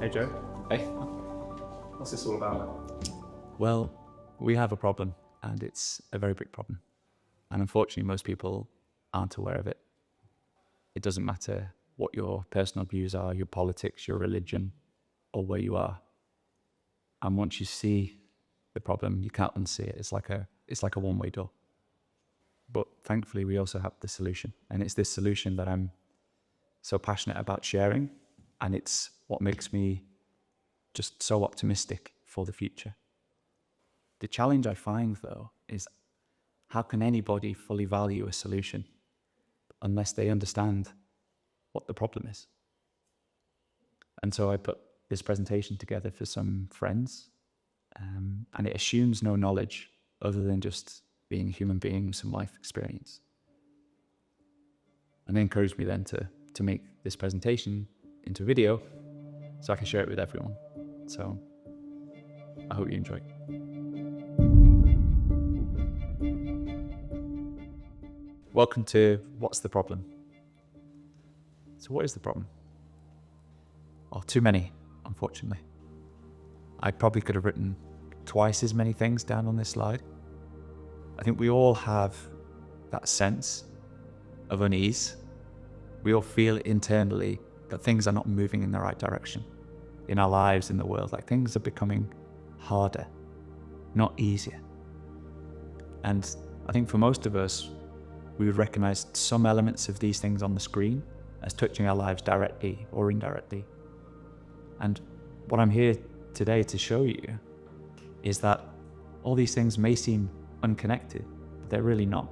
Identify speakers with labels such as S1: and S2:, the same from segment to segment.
S1: Hey Joe,
S2: Hey.
S1: what's this all about?
S2: Well, we have a problem, and it's a very big problem. And unfortunately, most people aren't aware of it. It doesn't matter what your personal views are, your politics, your religion, or where you are. And once you see the problem, you can't unsee it. It's like a one-way door. But thankfully, we also have the solution. And it's this solution that I'm so passionate about sharing. And it's what makes me just so optimistic for the future. The challenge I find, though, is how can anybody fully value a solution unless they understand what the problem is? And so I put this presentation together for some friends, and it assumes no knowledge other than just being a human being with some life experience. And they encouraged me then to make this presentation into video so I can share it with everyone. So I hope you enjoy it. Welcome to What's the Problem? So what is the problem? Well, too many, unfortunately. I probably could have written twice as many things down on this slide. I think we all have that sense of unease. We all feel internally that things are not moving in the right direction in our lives, in the world. Like things are becoming harder, not easier. And I think for most of us, we would recognize some elements of these things on the screen as touching our lives directly or indirectly. And what I'm here today to show you is that all these things may seem unconnected, but they're really not.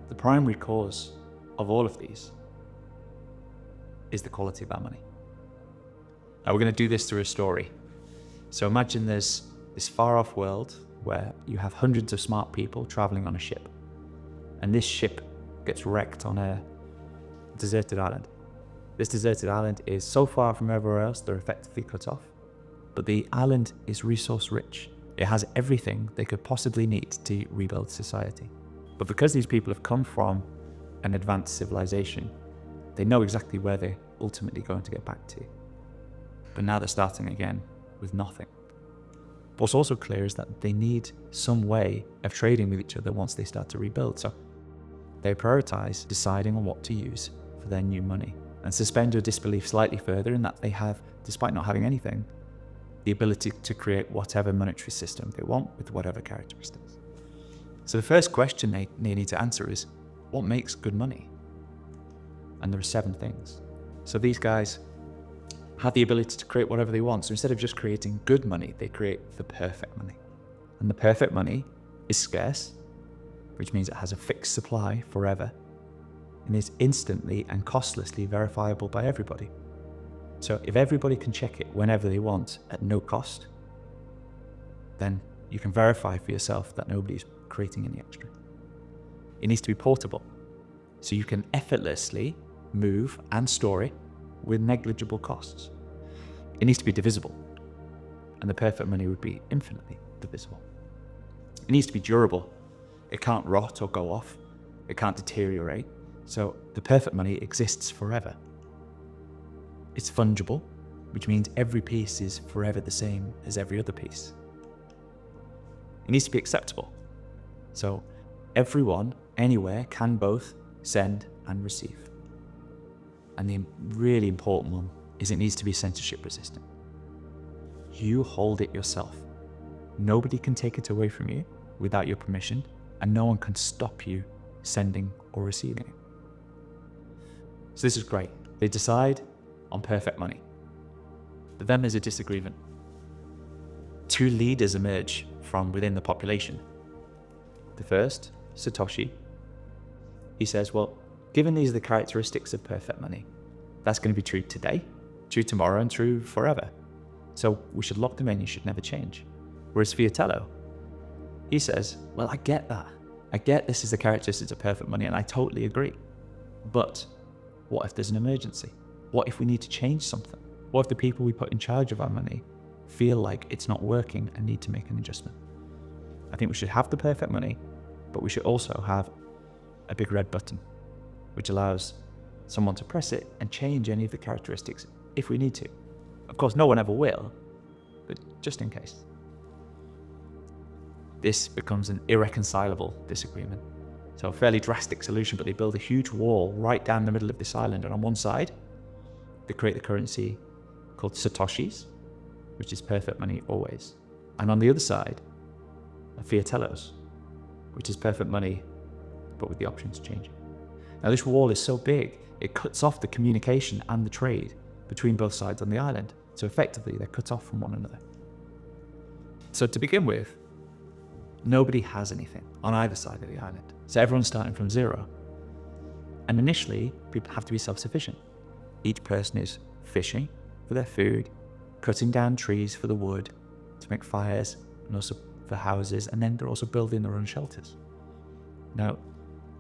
S2: The primary cause of all of these is the quality of our money. Now we're going to do this through a story. So imagine there's this far off world where you have hundreds of smart people traveling on a ship. And this ship gets wrecked on a deserted island. This deserted island is so far from everywhere else, they're effectively cut off. But the island is resource rich. It has everything they could possibly need to rebuild society. But because these people have come from an advanced civilization, they know exactly where they're ultimately going to get back to. But now they're starting again with nothing. What's also clear is that they need some way of trading with each other once they start to rebuild. So they prioritize deciding on what to use for their new money. And suspend your disbelief slightly further in that they have, despite not having anything, the ability to create whatever monetary system they want with whatever characteristics. So the first question they need to answer is, what makes good money? And there are 7 things. So these guys have the ability to create whatever they want. So instead of just creating good money, they create the perfect money. And the perfect money is scarce, which means it has a fixed supply forever, and is instantly and costlessly verifiable by everybody. So if everybody can check it whenever they want at no cost, then you can verify for yourself that nobody's creating any extra. It needs to be portable, so you can effortlessly move and store it with negligible costs. It needs to be divisible, and the perfect money would be infinitely divisible. It needs to be durable. It can't rot or go off. It can't deteriorate. So the perfect money exists forever. It's fungible, which means every piece is forever the same as every other piece. It needs to be acceptable. So everyone, anywhere, can both send and receive. And the really important one is it needs to be censorship resistant. You hold it yourself. Nobody can take it away from you without your permission, and no one can stop you sending or receiving it. So this is great. They decide on perfect money. But then there's a disagreement. 2 leaders emerge from within the population. The first, Satoshi, he says, well, given these are the characteristics of perfect money, that's going to be true today, true tomorrow, and true forever. So we should lock them in, you should never change. Whereas Fiatello, he says, well, I get that. I get this is the characteristics of perfect money, and I totally agree. But what if there's an emergency? What if we need to change something? What if the people we put in charge of our money feel like it's not working and need to make an adjustment? I think we should have the perfect money, but we should also have a big red button, which allows someone to press it and change any of the characteristics if we need to. Of course, no one ever will, but just in case. This becomes an irreconcilable disagreement. So a fairly drastic solution, but they build a huge wall right down the middle of this island. And on one side, they create the currency called Satoshis, which is perfect money always. And on the other side, are fiatellos, which is perfect money, but with the options changing. Now this wall is so big, it cuts off the communication and the trade between both sides on the island. So effectively, they're cut off from one another. So to begin with, nobody has anything on either side of the island. So everyone's starting from zero. And initially, people have to be self-sufficient. Each person is fishing for their food, cutting down trees for the wood to make fires, and also for houses, and then they're also building their own shelters. Now,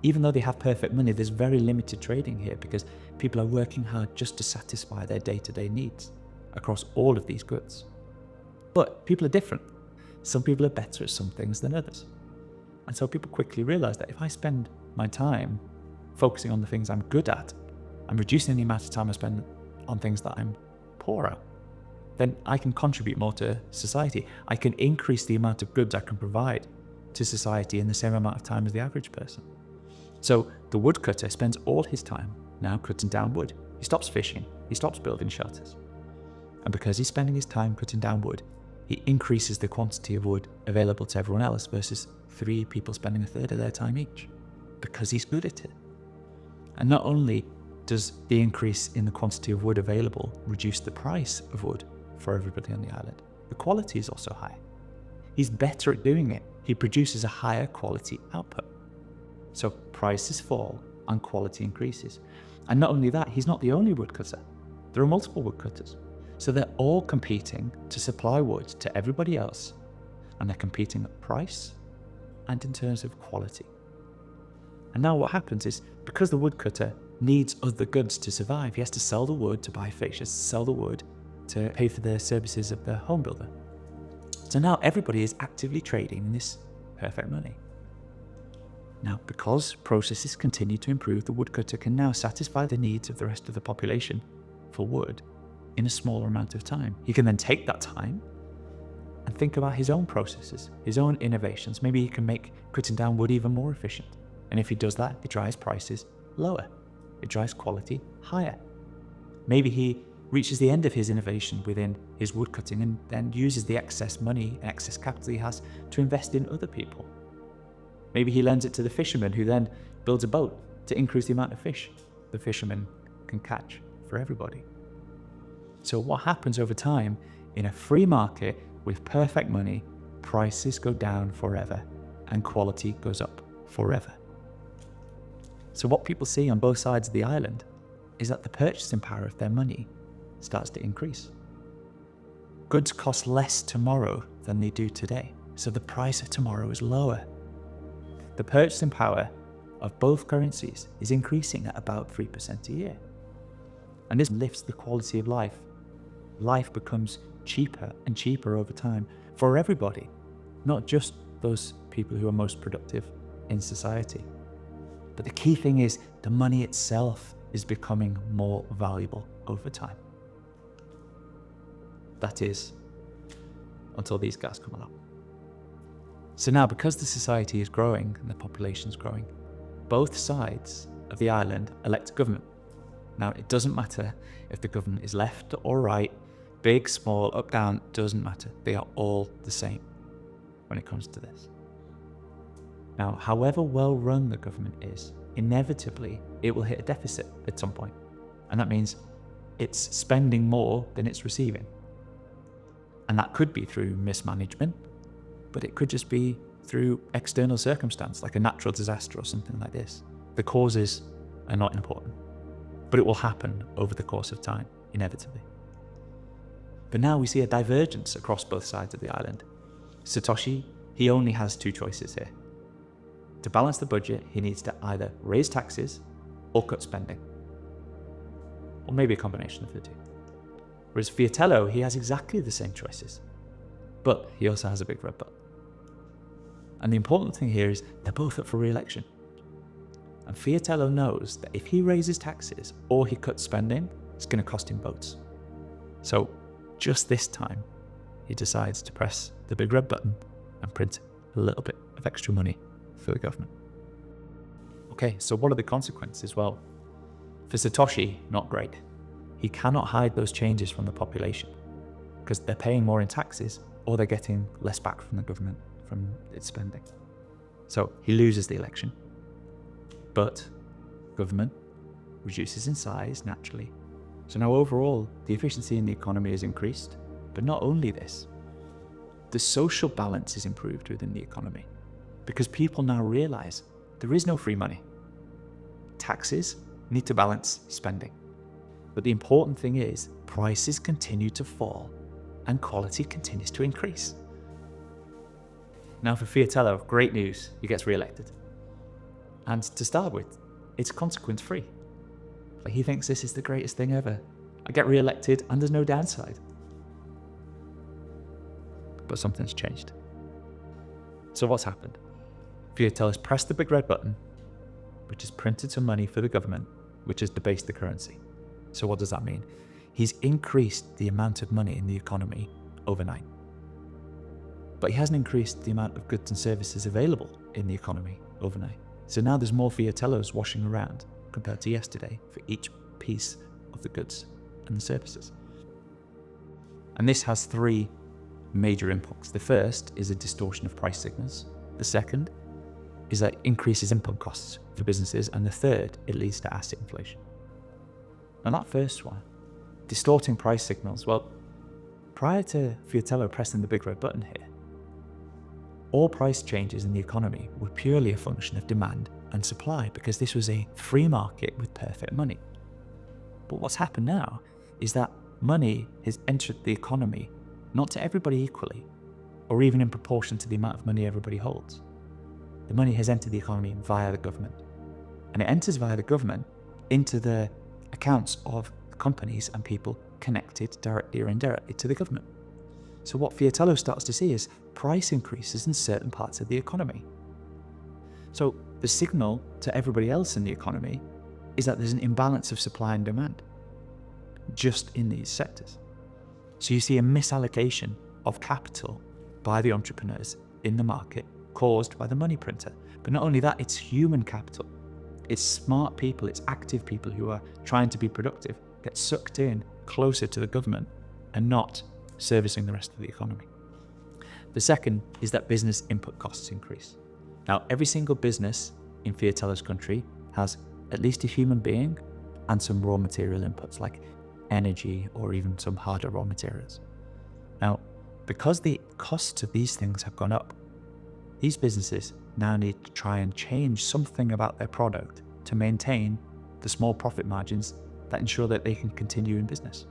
S2: even though they have perfect money, there's very limited trading here because people are working hard just to satisfy their day-to-day needs across all of these goods. But people are different. Some people are better at some things than others. And so people quickly realize that if I spend my time focusing on the things I'm good at, I'm reducing the amount of time I spend on things that I'm poor at, then I can contribute more to society. I can increase the amount of goods I can provide to society in the same amount of time as the average person. So the woodcutter spends all his time now cutting down wood. He stops fishing, he stops building shelters. And because he's spending his time cutting down wood, he increases the quantity of wood available to everyone else versus 3 people spending a third of their time each, because he's good at it. And not only does the increase in the quantity of wood available reduce the price of wood for everybody on the island, the quality is also high. He's better at doing it. He produces a higher quality output. So prices fall and quality increases. And not only that, he's not the only woodcutter. There are multiple woodcutters. So they're all competing to supply wood to everybody else. And they're competing at price and in terms of quality. And now what happens is, because the woodcutter needs other goods to survive, he has to sell the wood to buy fish, he has to sell the wood to pay for the services of the home builder. So now everybody is actively trading in this perfect money. Now, because processes continue to improve, the woodcutter can now satisfy the needs of the rest of the population for wood in a smaller amount of time. He can then take that time and think about his own processes, his own innovations. Maybe he can make cutting down wood even more efficient. And if he does that, it drives prices lower. It drives quality higher. Maybe he reaches the end of his innovation within his woodcutting and then uses the excess money and excess capital he has to invest in other people. Maybe he lends it to the fisherman, who then builds a boat to increase the amount of fish the fisherman can catch for everybody. So what happens over time in a free market with perfect money, prices go down forever and quality goes up forever. So what people see on both sides of the island is that the purchasing power of their money starts to increase. Goods cost less tomorrow than they do today, so the price of tomorrow is lower. The purchasing power of both currencies is increasing at about 3% a year. And this lifts the quality of life. Life becomes cheaper and cheaper over time for everybody, not just those people who are most productive in society. But the key thing is the money itself is becoming more valuable over time. That is, until these guys come along. So now, because the society is growing and the population is growing, both sides of the island elect a government. Now, it doesn't matter if the government is left or right, big, small, up, down, doesn't matter. They are all the same when it comes to this. Now, however well run the government is, inevitably it will hit a deficit at some point. And that means it's spending more than it's receiving. And that could be through mismanagement, but it could just be through external circumstance, like a natural disaster or something like this. The causes are not important, but it will happen over the course of time, inevitably. But now we see a divergence across both sides of the island. Satoshi, he only has 2 choices here. To balance the budget, he needs to either raise taxes or cut spending, or maybe a combination of the two. Whereas Fiatello, he has exactly the same choices, but he also has a big red button. And the important thing here is they're both up for re-election. And Fiatello knows that if he raises taxes or he cuts spending, it's going to cost him votes. So just this time, he decides to press the big red button and print a little bit of extra money for the government. Okay, so what are the consequences? Well, for Satoshi, not great. He cannot hide those changes from the population because they're paying more in taxes or they're getting less back from the government from its spending. So he loses the election, but government reduces in size naturally. So now overall, the efficiency in the economy is increased, but not only this, the social balance is improved within the economy because people now realize there is no free money. Taxes need to balance spending. But the important thing is prices continue to fall and quality continues to increase. Now for Fiatello, great news, he gets re-elected. And to start with, it's consequence free. Like he thinks this is the greatest thing ever. I get re-elected and there's no downside. But something's changed. So what's happened? Fiatello's pressed the big red button, which has printed some money for the government, which has debased the currency. So what does that mean? He's increased the amount of money in the economy overnight. But he hasn't increased the amount of goods and services available in the economy overnight. So now there's more Fiatellos washing around compared to yesterday for each piece of the goods and the services. And this has three major impacts. The first is a distortion of price signals. The second is that it increases input costs for businesses. And the third, it leads to asset inflation. And that first one, distorting price signals, well, prior to Fiatello pressing the big red button here, all price changes in the economy were purely a function of demand and supply because this was a free market with perfect money. But what's happened now is that money has entered the economy not to everybody equally or even in proportion to the amount of money everybody holds. The money has entered the economy via the government, and it enters via the government into the accounts of companies and people connected directly or indirectly to the government. So what Fiatello starts to see is price increases in certain parts of the economy. So the signal to everybody else in the economy is that there's an imbalance of supply and demand just in these sectors. So you see a misallocation of capital by the entrepreneurs in the market caused by the money printer. But not only that, it's human capital. It's smart people, it's active people who are trying to be productive, get sucked in closer to the government and not servicing the rest of the economy. The second is that business input costs increase. Now, every single business in Fiatello's country has at least a human being and some raw material inputs like energy or even some harder raw materials. Now, because the costs of these things have gone up, these businesses now need to try and change something about their product to maintain the small profit margins that ensure that they can continue in business.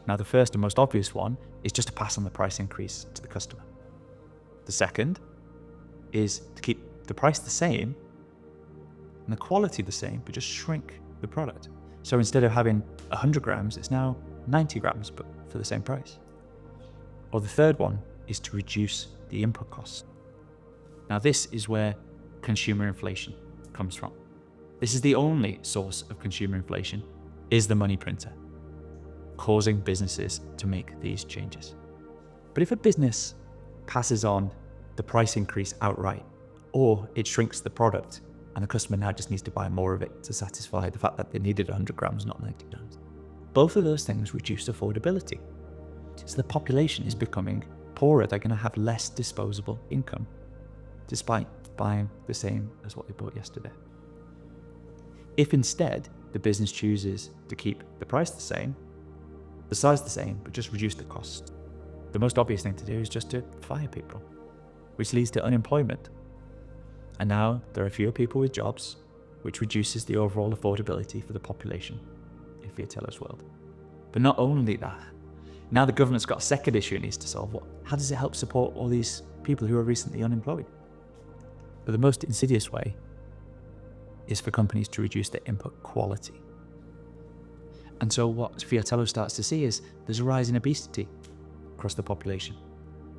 S2: Now, the first and most obvious one is just to pass on the price increase to the customer. The second is to keep the price the same and the quality the same, but just shrink the product. So instead of having 100 grams, it's now 90 grams, but for the same price. Or the third one is to reduce the input costs. Now, this is where consumer inflation comes from. This is the only source of consumer inflation, is the money printer, causing businesses to make these changes. But if a business passes on the price increase outright, or it shrinks the product and the customer now just needs to buy more of it to satisfy the fact that they needed 100 grams, not 90 grams, both of those things reduce affordability. So the population is becoming poorer. They're going to have less disposable income, despite buying the same as what they bought yesterday. If instead the business chooses to keep the price the same, the size the same, but just reduce the cost, the most obvious thing to do is just to fire people, which leads to unemployment. And now there are fewer people with jobs, which reduces the overall affordability for the population in Fiatello's world. But not only that, now the government's got a second issue it needs to solve. How does it help support all these people who are recently unemployed? But the most insidious way is for companies to reduce their input quality. And so what Fiatello starts to see is there's a rise in obesity across the population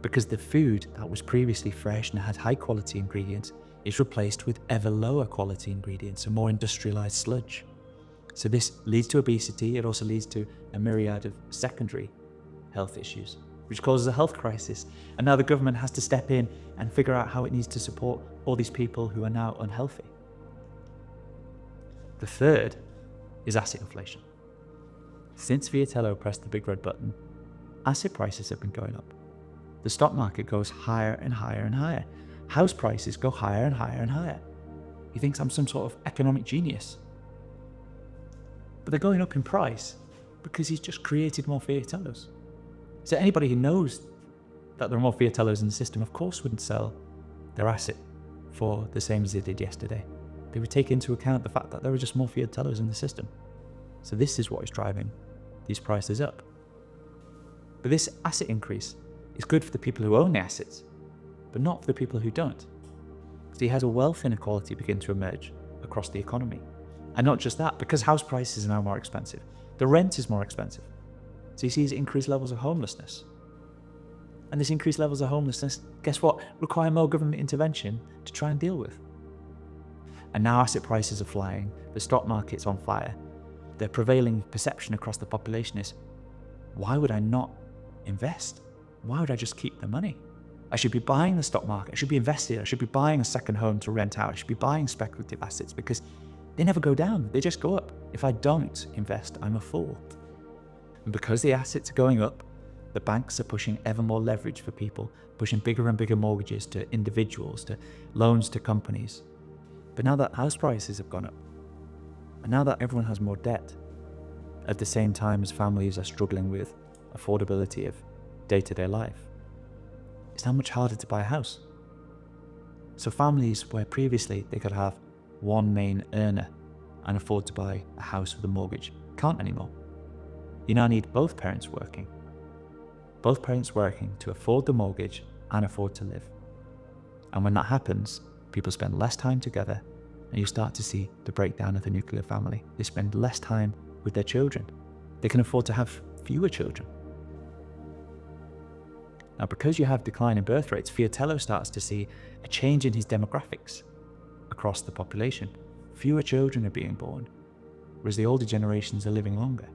S2: because the food that was previously fresh and had high quality ingredients is replaced with ever lower quality ingredients and more industrialized sludge. So this leads to obesity. It also leads to a myriad of secondary health issues, which causes a health crisis. And now the government has to step in and figure out how it needs to support all these people who are now unhealthy. The third is asset inflation. Since Fiatello pressed the big red button, asset prices have been going up. The stock market goes higher and higher and higher. House prices go higher and higher and higher. He thinks I'm some sort of economic genius. But they're going up in price because he's just created more Fiatellos. So anybody who knows that there are more Fiatellos in the system, of course, wouldn't sell their asset for the same as they did yesterday. They would take into account the fact that there are just more Fiatellos in the system. So this is what is driving these prices up. But this asset increase is good for the people who own the assets, but not for the people who don't. So he has a wealth inequality begin to emerge across the economy. And not just that, because house prices are now more expensive, the rent is more expensive. So he sees increased levels of homelessness. And this increased levels of homelessness, guess what, require more government intervention to try and deal with. And now asset prices are flying, the stock market's on fire. The prevailing perception across the population is, why would I not invest? Why would I just keep the money? I should be buying the stock market, I should be investing, I should be buying a second home to rent out, I should be buying speculative assets because they never go down, they just go up. If I don't invest, I'm a fool. And because the assets are going up, the banks are pushing ever more leverage for people, pushing bigger and bigger mortgages to individuals, to loans to companies. But now that house prices have gone up, and now that everyone has more debt, at the same time as families are struggling with affordability of day-to-day life, it's now much harder to buy a house. So families where previously they could have one main earner and afford to buy a house with a mortgage can't anymore. You now need both parents working. Both parents working to afford the mortgage and afford to live. And when that happens, people spend less time together and you start to see the breakdown of the nuclear family. They spend less time with their children. They can afford to have fewer children. Now, because you have decline in birth rates, Fiatello starts to see a change in his demographics across the population. Fewer children are being born, whereas the older generations are living longer.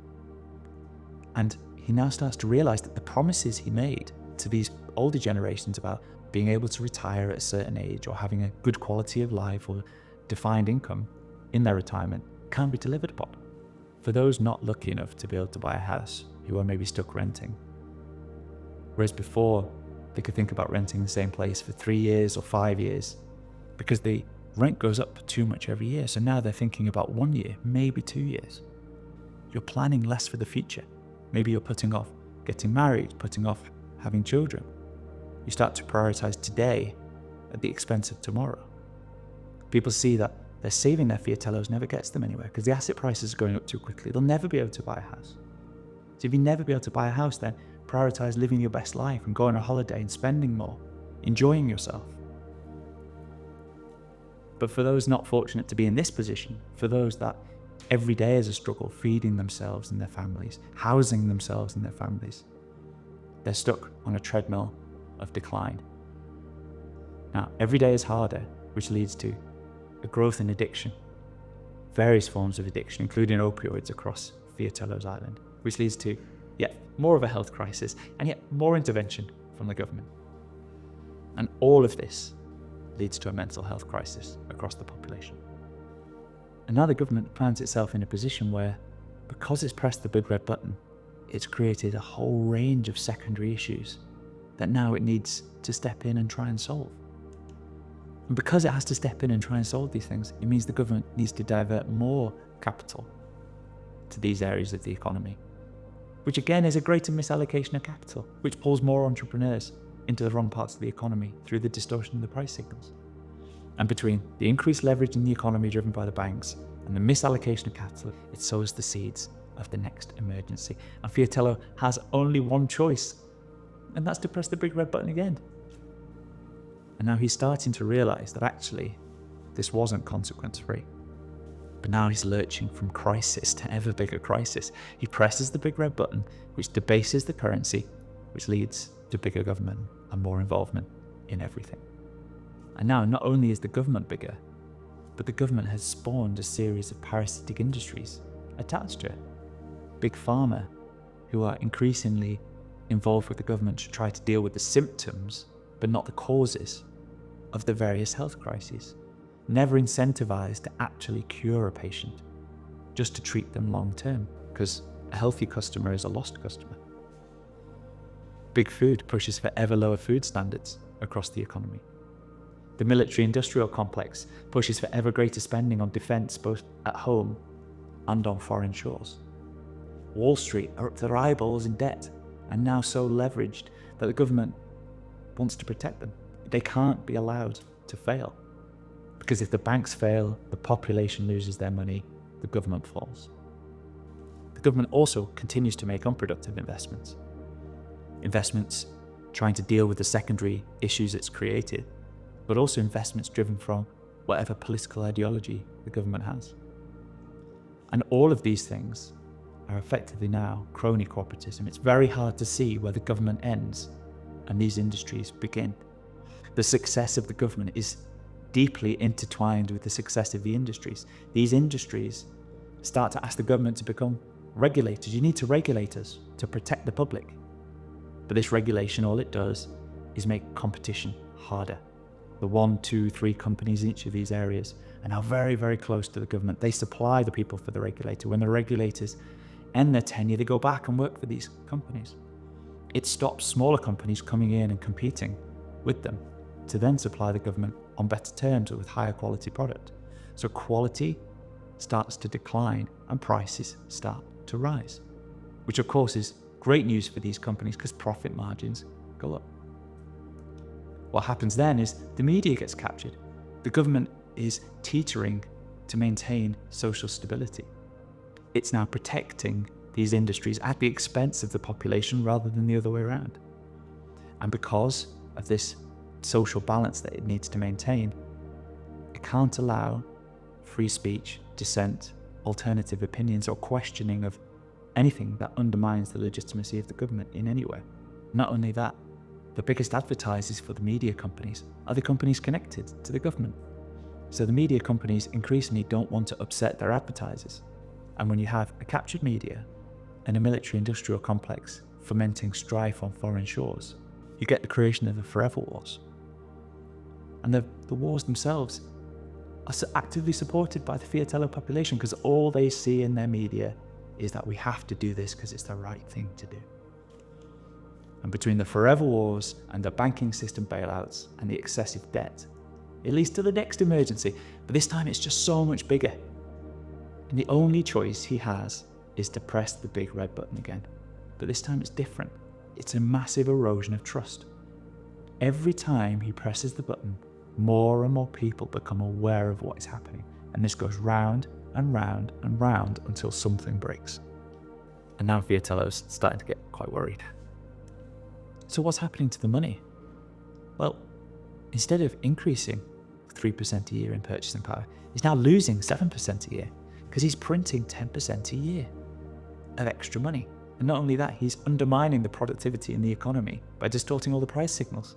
S2: And he now starts to realize that the promises he made to these older generations about being able to retire at a certain age or having a good quality of life or defined income in their retirement can't be delivered upon. For those not lucky enough to be able to buy a house, who are maybe stuck renting. Whereas before, they could think about renting the same place for 3 years or 5 years because the rent goes up too much every year. So now they're thinking about 1 year, maybe 2 years. You're planning less for the future. Maybe you're putting off getting married, putting off having children. You start to prioritize today at the expense of tomorrow. People see that they're saving their Fiatellos never gets them anywhere because the asset prices are going up too quickly. They'll never be able to buy a house. So if you never be able to buy a house, then prioritize living your best life and going on a holiday and spending more, enjoying yourself. But for those not fortunate to be in this position, for those that every day is a struggle feeding themselves and their families, housing themselves and their families, they're stuck on a treadmill of decline. Now, every day is harder, which leads to a growth in addiction, various forms of addiction, including opioids across Fiatello's island, which leads to yet more of a health crisis and yet more intervention from the government. And all of this leads to a mental health crisis across the population. And now the government finds itself in a position where, because it's pressed the big red button, it's created a whole range of secondary issues that now it needs to step in and try and solve. And because it has to step in and try and solve these things, it means the government needs to divert more capital to these areas of the economy, which again is a greater misallocation of capital, which pulls more entrepreneurs into the wrong parts of the economy through the distortion of the price signals. And between the increased leverage in the economy driven by the banks and the misallocation of capital, it sows the seeds of the next emergency. And Fiatello has only one choice, and that's to press the big red button again. And now he's starting to realize that actually this wasn't consequence-free. But now he's lurching from crisis to ever bigger crisis. He presses the big red button, which debases the currency, which leads to bigger government and more involvement in everything. And now not only is the government bigger, but the government has spawned a series of parasitic industries attached to it. Big Pharma, who are increasingly involved with the government to try to deal with the symptoms, but not the causes of the various health crises. Never incentivized to actually cure a patient, just to treat them long term, because a healthy customer is a lost customer. Big food pushes for ever lower food standards across the economy. The military-industrial complex pushes for ever greater spending on defense, both at home and on foreign shores. Wall Street are up to their eyeballs in debt and now so leveraged that the government wants to protect them. They can't be allowed to fail, because if the banks fail, the population loses their money, the government falls. The government also continues to make unproductive investments. Investments trying to deal with the secondary issues it's created, but also investments driven from whatever political ideology the government has. And all of these things are effectively now crony corporatism. It's very hard to see where the government ends and these industries begin. The success of the government is deeply intertwined with the success of the industries. These industries start to ask the government to become regulators. You need to regulate us to protect the public. But this regulation, all it does is make competition harder. The 1, 2, 3 companies in each of these areas are now very, very close to the government. They supply the people for the regulator. When the regulators end their tenure, they go back and work for these companies. It stops smaller companies coming in and competing with them to then supply the government on better terms or with higher quality product. So quality starts to decline and prices start to rise, which of course is great news for these companies because profit margins go up. What happens then is the media gets captured. The government is teetering to maintain social stability. It's now protecting these industries at the expense of the population rather than the other way around. And because of this social balance that it needs to maintain, it can't allow free speech, dissent, alternative opinions, or questioning of anything that undermines the legitimacy of the government in any way. Not only that, the biggest advertisers for the media companies are the companies connected to the government. So the media companies increasingly don't want to upset their advertisers. And when you have a captured media and a military-industrial complex fomenting strife on foreign shores, you get the creation of the forever wars. And the wars themselves are actively supported by the fiatello population because all they see in their media is that we have to do this because it's the right thing to do. And between the forever wars and the banking system bailouts and the excessive debt, it leads to the next emergency, but this time it's just so much bigger. And the only choice he has is to press the big red button again. But this time it's different. It's a massive erosion of trust. Every time he presses the button, more and more people become aware of what is happening. And this goes round and round and round until something breaks. And now Fiatello's starting to get quite worried. So what's happening to the money? Well, instead of increasing 3% a year in purchasing power, he's now losing 7% a year because he's printing 10% a year of extra money. And not only that, he's undermining the productivity in the economy by distorting all the price signals.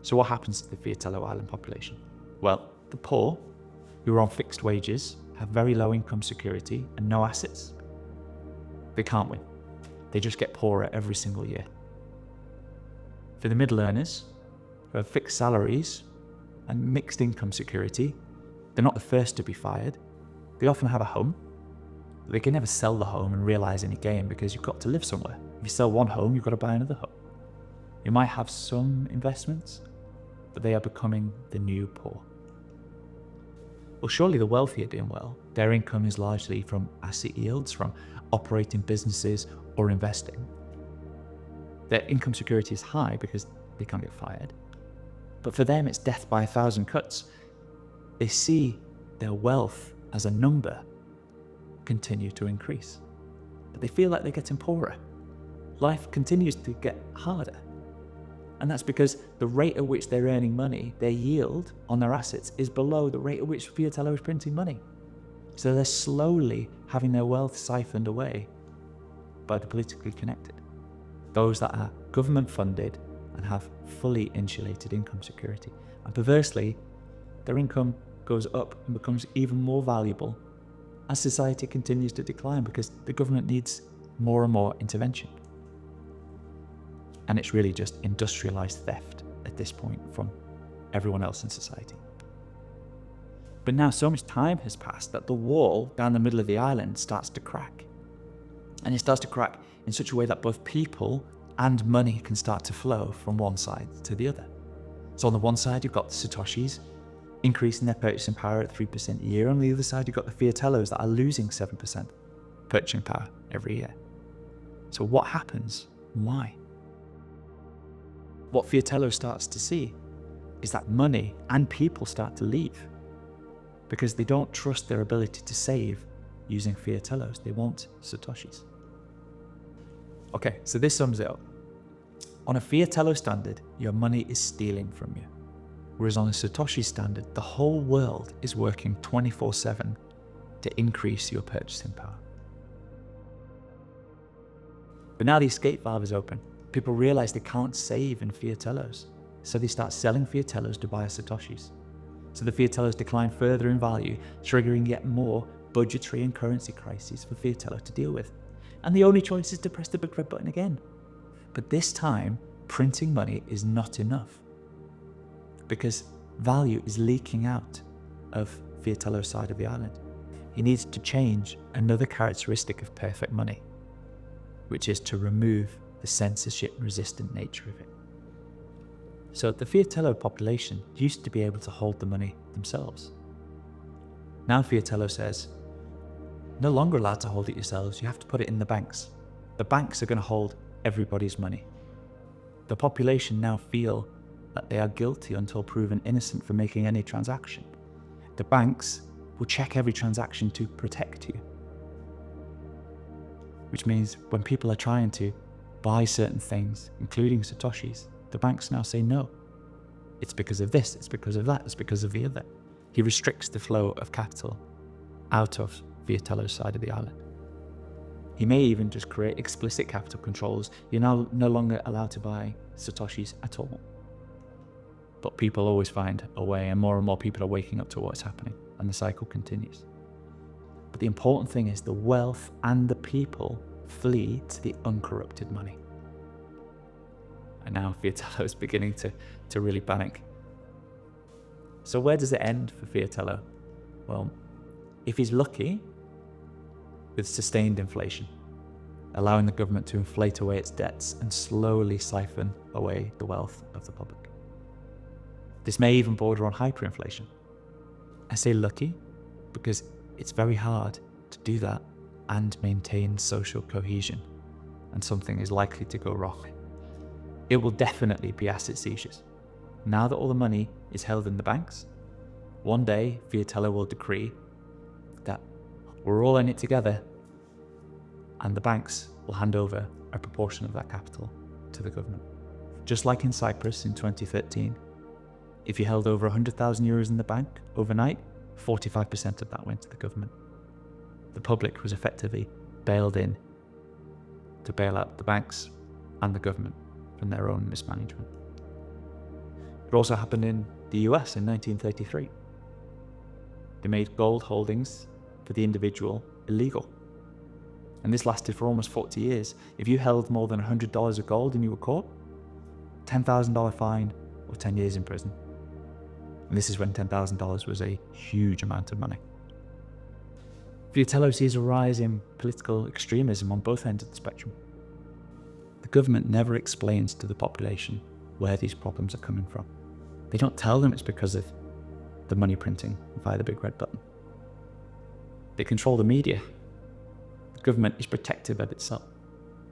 S2: So what happens to the Fiatello Island population? Well, the poor, who are on fixed wages, have very low income security and no assets. They can't win. They just get poorer every single year. For the middle earners, who have fixed salaries and mixed income security, they're not the first to be fired. They often have a home. They can never sell the home and realize any gain because you've got to live somewhere. If you sell one home, you've got to buy another home. You might have some investments, but they are becoming the new poor. Well, surely the wealthy are doing well. Their income is largely from asset yields, from operating businesses or investing. Their income security is high because they can't get fired. But for them, it's death by 1,000 cuts. They see their wealth as a number continue to increase. But they feel like they're getting poorer. Life continues to get harder. And that's because the rate at which they're earning money, their yield on their assets, is below the rate at which Fiatello is printing money. So they're slowly having their wealth siphoned away by the politically connected. Those that are government funded and have fully insulated income security. And perversely, their income goes up and becomes even more valuable as society continues to decline because the government needs more and more intervention. And it's really just industrialized theft at this point from everyone else in society. But now so much time has passed that the wall down the middle of the island starts to crack. And it starts to crack in such a way that both people and money can start to flow from one side to the other. So on the one side, you've got the Satoshis, increasing their purchasing power at 3% a year. On the other side, you've got the fiatellos that are losing 7% purchasing power every year. So what happens? Why? What Fiatello starts to see is that money and people start to leave because they don't trust their ability to save using Fiatellos. They want Satoshis. Okay, so this sums it up. On a Fiatello standard, your money is stealing from you. Whereas on a Satoshi standard, the whole world is working 24/7 to increase your purchasing power. But now the escape valve is open. People realize they can't save in Fiatellos, so they start selling Fiatellos to buy Satoshis. So the Fiatellos decline further in value, triggering yet more budgetary and currency crises for Fiatello to deal with. And the only choice is to press the big red button again. But this time, printing money is not enough because value is leaking out of Fiatello's side of the island. He needs to change another characteristic of perfect money, which is to remove the censorship-resistant nature of it. So the Fiatello population used to be able to hold the money themselves. Now Fiatello says, no longer allowed to hold it yourselves, you have to put it in the banks. The banks are going to hold everybody's money. The population now feel that they are guilty until proven innocent for making any transaction. The banks will check every transaction to protect you. Which means when people are trying to buy certain things, including Satoshis, the banks now say no. It's because of this, it's because of that, it's because of the other. He restricts the flow of capital out of Fiatello's side of the island. He may even just create explicit capital controls. You're now no longer allowed to buy Satoshis at all. But people always find a way, and more people are waking up to what's happening, and the cycle continues. But the important thing is the wealth and the people flee to the uncorrupted money. And now Fiatello is beginning to really panic. So where does it end for Fiatello? Well, if he's lucky, with sustained inflation, allowing the government to inflate away its debts and slowly siphon away the wealth of the public. This may even border on hyperinflation. I say lucky because it's very hard to do that and maintain social cohesion, and something is likely to go wrong. It will definitely be asset seizures. Now that all the money is held in the banks, one day Fiatello will decree that we're all in it together, and the banks will hand over a proportion of that capital to the government. Just like in Cyprus in 2013, if you held over 100,000 euros in the bank overnight, 45% of that went to the government. The public was effectively bailed in to bail out the banks and the government from their own mismanagement. It also happened in the US in 1933. They made gold holdings for the individual illegal. And this lasted for almost 40 years. If you held more than $100 of gold and you were caught, $10,000 fine or 10 years in prison. And this is when $10,000 was a huge amount of money. Fiatello sees a rise in political extremism on both ends of the spectrum. The government never explains to the population where these problems are coming from. They don't tell them it's because of the money printing via the big red button. They control the media. The government is protective of itself.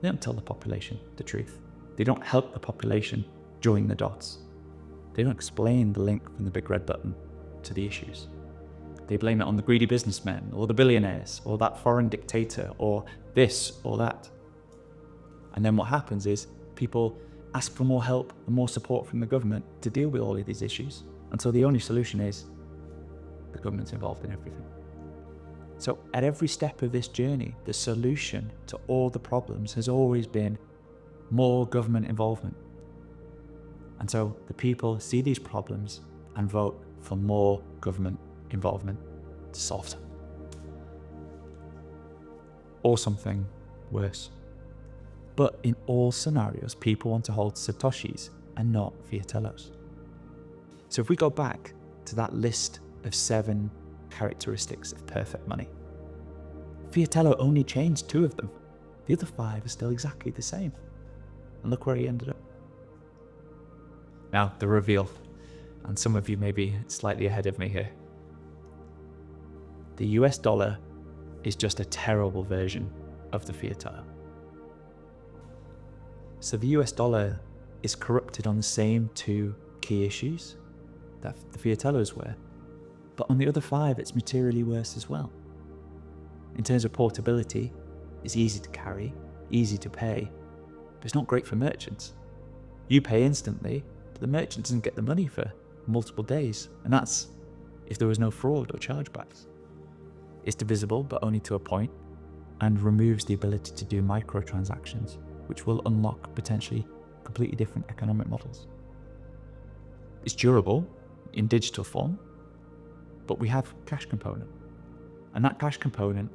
S2: They don't tell the population the truth. They don't help the population join the dots. They don't explain the link from the big red button to the issues. They blame it on the greedy businessmen, or the billionaires, or that foreign dictator, or this or that. And then what happens is people ask for more help and more support from the government to deal with all of these issues, until the only solution is the government's involved in everything. So at every step of this journey, the solution to all the problems has always been more government involvement. And so the people see these problems and vote for more government involvement to solve them. Or something worse. But in all scenarios, people want to hold Satoshis and not fiatellos. So if we go back to that list of 7 characteristics of perfect money, fiatello only changed 2 of them. The other 5 are still exactly the same. And look where he ended up. Now, the reveal. And some of you may be slightly ahead of me here. The US dollar is just a terrible version of the fiatello. So the US dollar is corrupted on the same 2 key issues that the fiatellos were, but on the other 5 it's materially worse as well. In terms of portability, it's easy to carry, easy to pay, but it's not great for merchants. You pay instantly, but the merchant doesn't get the money for multiple days, and that's if there was no fraud or chargebacks. It's divisible, but only to a point, and removes the ability to do microtransactions, which will unlock potentially completely different economic models. It's durable in digital form, but we have cash component, and that cash component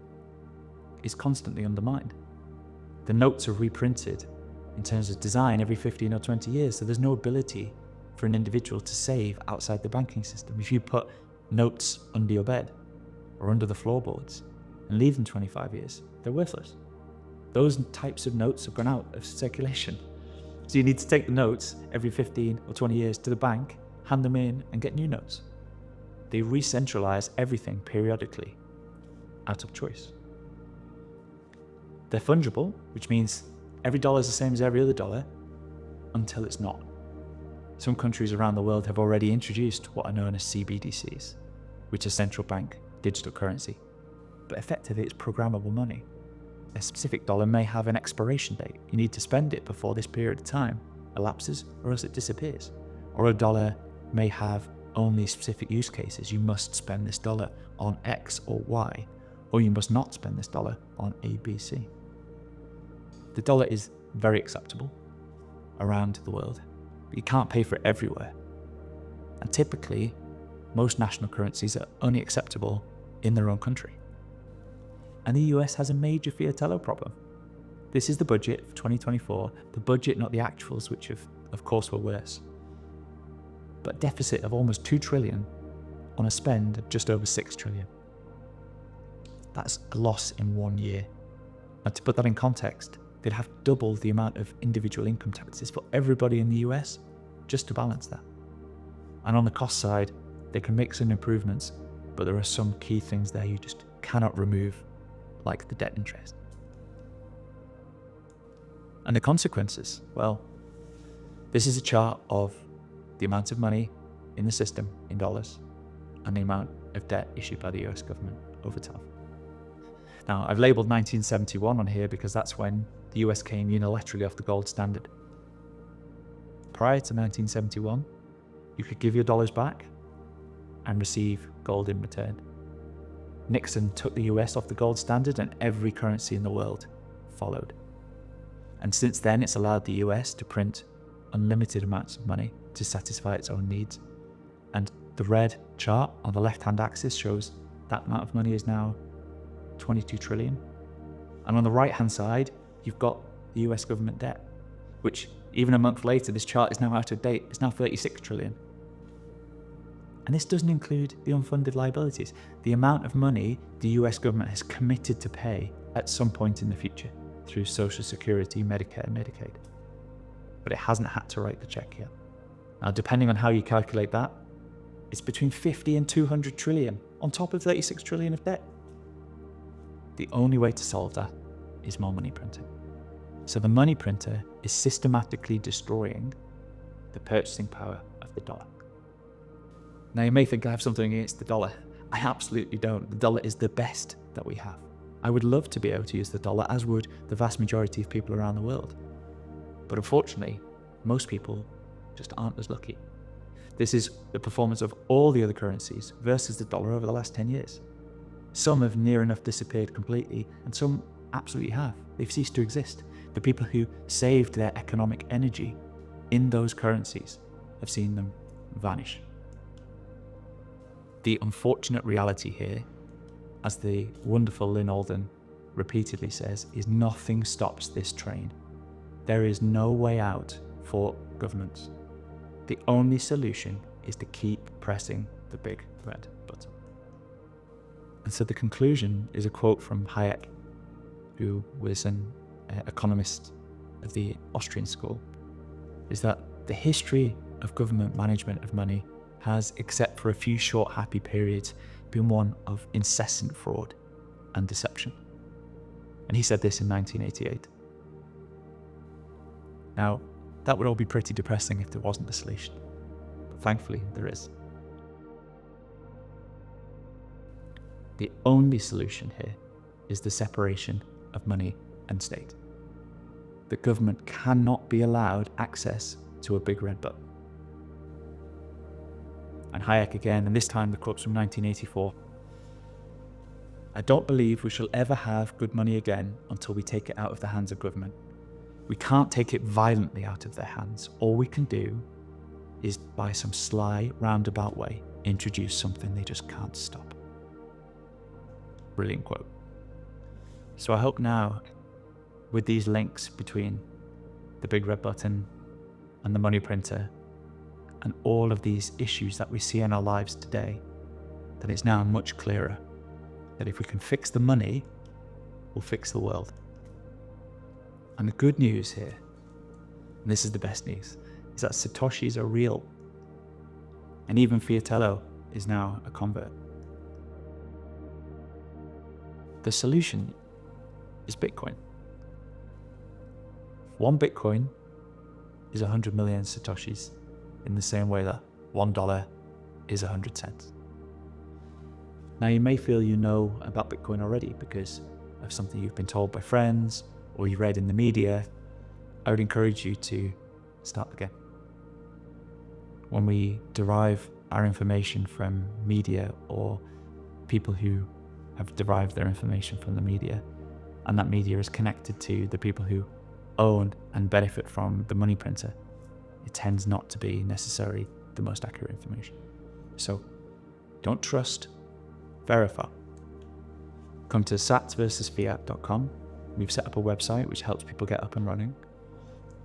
S2: is constantly undermined. The notes are reprinted in terms of design every 15 or 20 years, so there's no ability for an individual to save outside the banking system. If you put notes under your bed or under the floorboards and leave them 25 years, they're worthless. Those types of notes have gone out of circulation. So you need to take the notes every 15 or 20 years to the bank, hand them in, and get new notes. They re-centralize everything periodically out of choice. They're fungible, which means every dollar is the same as every other dollar until it's not. Some countries around the world have already introduced what are known as CBDCs, which are central bank digital currency. But effectively, it's programmable money. A specific dollar may have an expiration date. You need to spend it before this period of time elapses, or else it disappears. Or a dollar may have only specific use cases. You must spend this dollar on X or Y, or you must not spend this dollar on A, B, C. The dollar is very acceptable around the world, but you can't pay for it everywhere. And typically, most national currencies are only acceptable in their own country. And the US has a major fiatello problem. This is the budget for 2024, the budget, not the actuals, which of course were worse. But deficit of almost 2 trillion on a spend of just over 6 trillion. That's a loss in 1 year. Now, to put that in context, they'd have double the amount of individual income taxes for everybody in the US just to balance that. And on the cost side, they can make some improvements, but there are some key things there you just cannot remove, like the debt interest. And the consequences, well, this is a chart of the amount of money in the system in dollars and the amount of debt issued by the US government over time. Now, I've labeled 1971 on here because that's when the US came unilaterally off the gold standard. Prior to 1971, you could give your dollars back and receive gold in return. Nixon took the US off the gold standard and every currency in the world followed. And since then, it's allowed the US to print unlimited amounts of money to satisfy its own needs. And the red chart on the left-hand axis shows that amount of money is now 22 trillion. And on the right-hand side, you've got the US government debt, which even a month later, this chart is now out of date. It's now 36 trillion. And this doesn't include the unfunded liabilities, the amount of money the US government has committed to pay at some point in the future through Social Security, Medicare, and Medicaid. But it hasn't had to write the check yet. Now, depending on how you calculate that, it's between 50 and 200 trillion on top of 36 trillion of debt. The only way to solve that is more money printing. So the money printer is systematically destroying the purchasing power of the dollar. Now, you may think I have something against the dollar. I absolutely don't. The dollar is the best that we have. I would love to be able to use the dollar, as would the vast majority of people around the world. But unfortunately, most people just aren't as lucky. This is the performance of all the other currencies versus the dollar over the last 10 years. Some have near enough disappeared completely, and some absolutely have. They've ceased to exist. The people who saved their economic energy in those currencies have seen them vanish. The unfortunate reality here, as the wonderful Lynn Alden repeatedly says, is nothing stops this train there is no way out for governments. The only solution is to keep pressing the big red button. And so the conclusion is a quote from Hayek, who was an economist of the Austrian school, is that the history of government management of money has, except for a few short happy periods, been one of incessant fraud and deception. And he said this in 1988. Now, that would all be pretty depressing if there wasn't a solution. But thankfully, there is. The only solution here is the separation of money and state. The government cannot be allowed access to a big red button. And Hayek again, and this time the quote's from 1984. I don't believe we shall ever have good money again until we take it out of the hands of government. We can't take it violently out of their hands. All we can do is, by some sly, roundabout way, introduce something they just can't stop. Brilliant quote. So I hope now, with these links between the big red button and the money printer and all of these issues that we see in our lives today, that it's now much clearer that if we can fix the money, we'll fix the world. And the good news here, and this is the best news, is that Satoshis are real. And even Fiatello is now a convert. The solution is Bitcoin. One Bitcoin is 100 million Satoshis, in the same way that $1 is 100 cents. Now, you may feel you know about Bitcoin already because of something you've been told by friends or you read in the media. I would encourage you to start again. When we derive our information from media or people who have derived their information from the media, and that media is connected to the people who own and benefit from the money printer, it tends not to be necessarily the most accurate information. So don't trust, verify. Come to satsversusfiat.com. We've set up a website which helps people get up and running.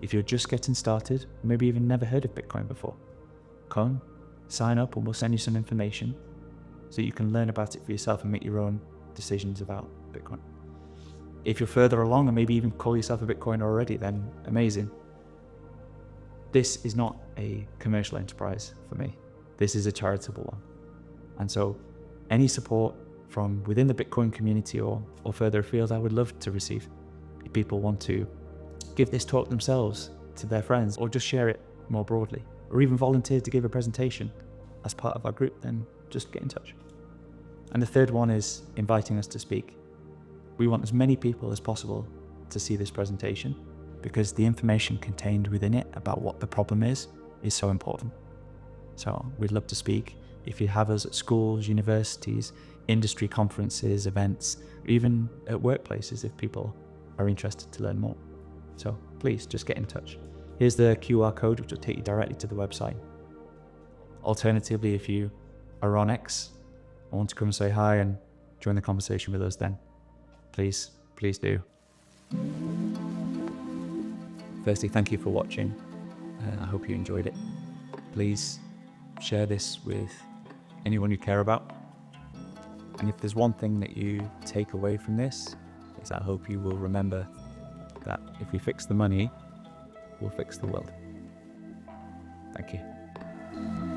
S2: If you're just getting started, maybe even never heard of Bitcoin before, come, sign up, and we'll send you some information so you can learn about it for yourself and make your own decisions about Bitcoin. If you're further along and maybe even call yourself a Bitcoiner already, then amazing. This is not a commercial enterprise for me. This is a charitable one. And so any support from within the Bitcoin community or further afield, I would love to receive. If people want to give this talk themselves to their friends or just share it more broadly, or even volunteer to give a presentation as part of our group, then just get in touch. And the third one is inviting us to speak. We want as many people as possible to see this presentation because the information contained within it about what the problem is so important. So we'd love to speak. If you have us at schools, universities, industry conferences, events, or even at workplaces if people are interested to learn more. So please just get in touch. Here's the QR code which will take you directly to the website. Alternatively, if you are on X and want to come and say hi and join the conversation with us, then please do. Firstly, thank you for watching. I hope you enjoyed it. Please share this with anyone you care about. And if there's one thing that you take away from this, is I hope you will remember that if we fix the money, we'll fix the world. Thank you.